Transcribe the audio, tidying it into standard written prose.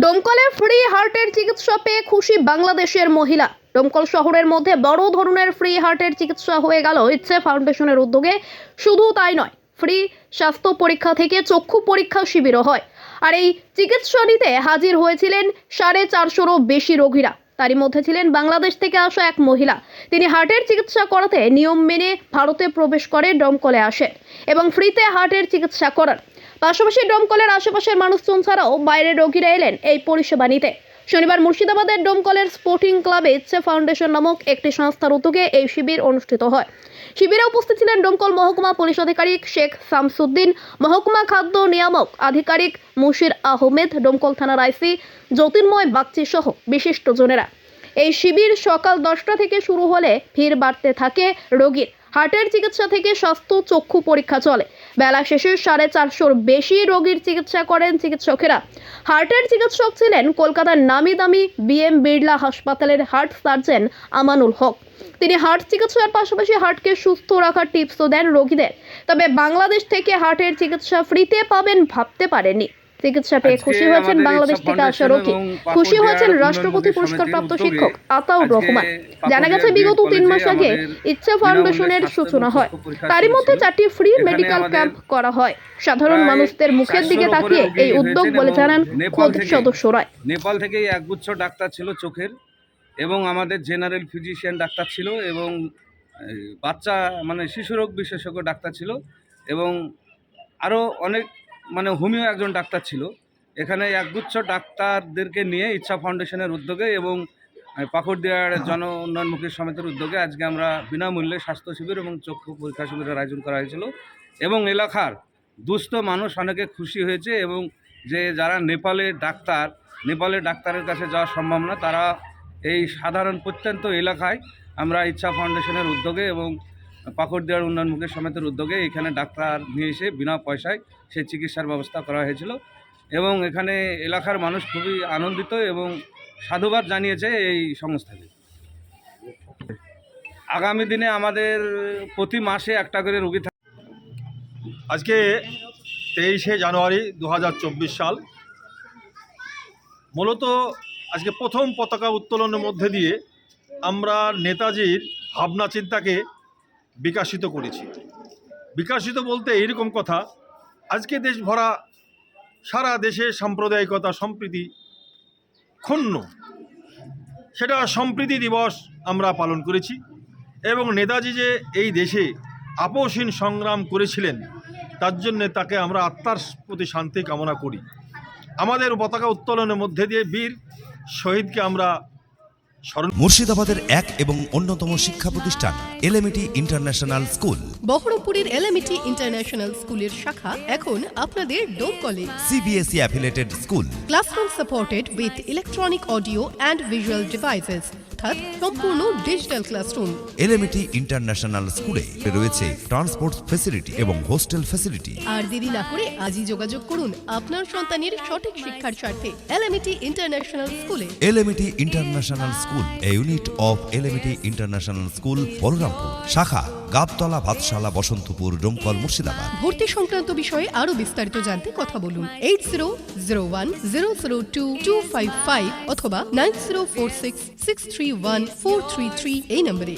ডোমকলে free হার্টের চিকিৎসা পেয়ে খুশি বাংলাদেশের মহিলা। ডোমকল শহরের মধ্যে বড় ধরনের ফ্রি হার্টের চিকিৎসা হয়ে গেল ইচ্ছে ফাউন্ডেশনের উদ্যোগে। শুধু তাই নয়, ফ্রি স্বাস্থ্য পরীক্ষা থেকে চক্ষু পরীক্ষা শিবিরও হয়। আর এই চিকিৎসা নিতে হাজির হয়েছিলেন 450-রও বেশি রোগীরা। তারই মধ্যে ছিলেন বাংলাদেশ থেকে আসা এক মহিলা। তিনি হার্টের চিকিৎসা করাতে নিয়ম মেনে ভারতে প্রবেশ করে ডোমকলে আসেন এবং ফ্রিতে হার্টের চিকিৎসা করান। পাশাপাশি ডোমকলের আশেপাশের মানুষজন ছাড়াও বাইরের রোগীরা এলেন এই পরিষেবা নিতে। শনিবার মুর্শিদাবাদের ডোমকলের স্পোর্টিং ক্লাবে ইচ্ছে ফাউন্ডেশন নামক একটি সংস্থার উদ্যোগে এই শিবির অনুষ্ঠিত হয়। শিবিরে উপস্থিত ছিলেন ডোমকল মহকুমা পুলিশ আধিকারিক শেখ শামসুদ্দিন, মহকুমা খাদ্য নিয়ামক আধিকারিক মুশির আহমেদ, ডোমকল থানার আইসি জ্যোতির্ময় বাগচি সহ বিশিষ্টজনেরা। এই শিবির সকাল 10টা থেকে শুরু হলে ভিড় বাড়তে থাকে রোগীর। হার্টের চিকিৎসা থেকে স্বাস্থ্য চক্ষু পরীক্ষা চলে। বেলা শেষে 450-র বেশি রোগীর চিকিৎসা করেন চিকিৎসকেরা। হার্টের চিকিৎসক ছিলেন কলকাতার নামি দামি BM বিড়লা হাসপাতালের হার্ট সার্জন আমানুল হক। তিনি হার্ট চিকিৎসার পাশাপাশি হার্টকে সুস্থ রাখার টিপসও দেন রোগীদের। তবে বাংলাদেশ থেকে হার্টের চিকিৎসা ফ্রিতে পাবেন ভাবতে পারেননি। চিকিৎসা পেয়ে খুশি হয়েছেন বাংলাদেশ থেকে আসা রোগী, খুশি হয়েছেন রাষ্ট্রপতি পুরস্কারপ্রাপ্ত শিক্ষক আতাউর রহমান। জানা গেছে বিগত 3 মাস আগে ইচ্ছা ফাউন্ডেশনের সূচনা হয়। তারই মধ্যে 4টি ফ্রি মেডিকেল ক্যাম্প করা হয়। সাধারণ মানুষদের মুখের দিকে তাকিয়ে এই উদ্যোগ বলে জানান খোদ সদস্যরা। নেপাল থেকে একগুচ্ছ ডাক্তার ছিল চোখের, এবং আমাদের জেনারেল ফিজিশিয়ান ডাক্তার ছিল, এবং বাচ্চা শিশুরোগ বিশেষজ্ঞ ডাক্তার ছিল, এবং আরও অনেক হোমিও একজন ডাক্তার ছিল। এখানে একগুচ্ছ ডাক্তারদেরকে নিয়ে ইচ্ছা ফাউন্ডেশনের উদ্যোগে এবং পাকুড়দিয়ার জন উন্নয়নমুখী সমিতির উদ্যোগে আজকে আমরা বিনামূল্যে স্বাস্থ্য শিবির এবং চক্ষু পরীক্ষা শিবিরের আয়োজন করা হয়েছিল। এবং এলাকার দুস্থ মানুষ অনেকে খুশি হয়েছে, এবং যারা নেপালের ডাক্তারের কাছে যাওয়া সম্ভব না, তারা এই সাধারণ প্রত্যন্ত এলাকায় আমরা ইচ্ছা ফাউন্ডেশনের উদ্যোগে এবং পাকুড়দিয়ার উন্নয়নমুখী সমিতির উদ্যোগে এখানে ডাক্তার নিয়ে এসে বিনা পয়সায় সেই চিকিৎসার ব্যবস্থা করা হয়েছিল। এবং এখানে এলাকার মানুষ খুবই আনন্দিত এবং সাধুবাদ জানিয়েছে এই সংস্থাকে। আগামী দিনে আমাদের প্রতি মাসে একটা করে রোগী থাকে। আজকে 23শে জানুয়ারি 2024 সাল। মূলত আজকে প্রথম পতাকা উত্তোলনের মধ্যে দিয়ে আমরা নেতাজির ভাবনা চিন্তাকে বিকাশিত করেছি। বিকাশিত বলতে এইরকম কথা, আজকে দেশ ভরা, সারা দেশে সাম্প্রদায়িকতা সম্প্রীতি ক্ষুণ্ণ, সেটা সম্প্রীতি দিবস আমরা পালন করেছি। এবং নেতাজি যে এই দেশে আপোষহীন সংগ্রাম করেছিলেন, তার জন্যে তাকে আমরা আত্মার প্রতি শান্তি কামনা করি। আমাদের পতাকা উত্তোলনের মধ্যে দিয়ে বীর শহীদকে আমরা মুর্শিদাবাদের এক এবং অন্যতম শিক্ষা প্রতিষ্ঠান এলএমইটি ইন্টারন্যাশনাল স্কুল। বহরমপুরের এলএমইটি ইন্টারন্যাশনাল স্কুলের শাখা এখন আপনাদের ডোমকলে। CBSE affiliated school. Classroom supported with electronic audio and visual devices, অর্থাৎ সম্পূর্ণ ডিজিটাল ক্লাসরুম। এলএমইটি ইন্টারন্যাশনাল স্কুলে রয়েছে ট্রান্সপোর্ট ফ্যাসিলিটি এবং হোস্টেল ফ্যাসিলিটি। আর দেরি না করে আজই যোগাযোগ করুন আপনার সন্তানের সঠিক শিক্ষার স্বার্থে এলএমইটি ইন্টারন্যাশনাল স্কুলে। LMET international school, a unit of LMET international school, Balrampur. শাখা গাবতলা, ভাতশালা, বসন্তপুর, ডোমকল, মুর্শিদাবাদ। ভর্তি সংক্রান্ত বিষয়ে আরো বিস্তারিত জানতে কথা বলুন 8001002255 অথবা 9046631433 এই নম্বরে।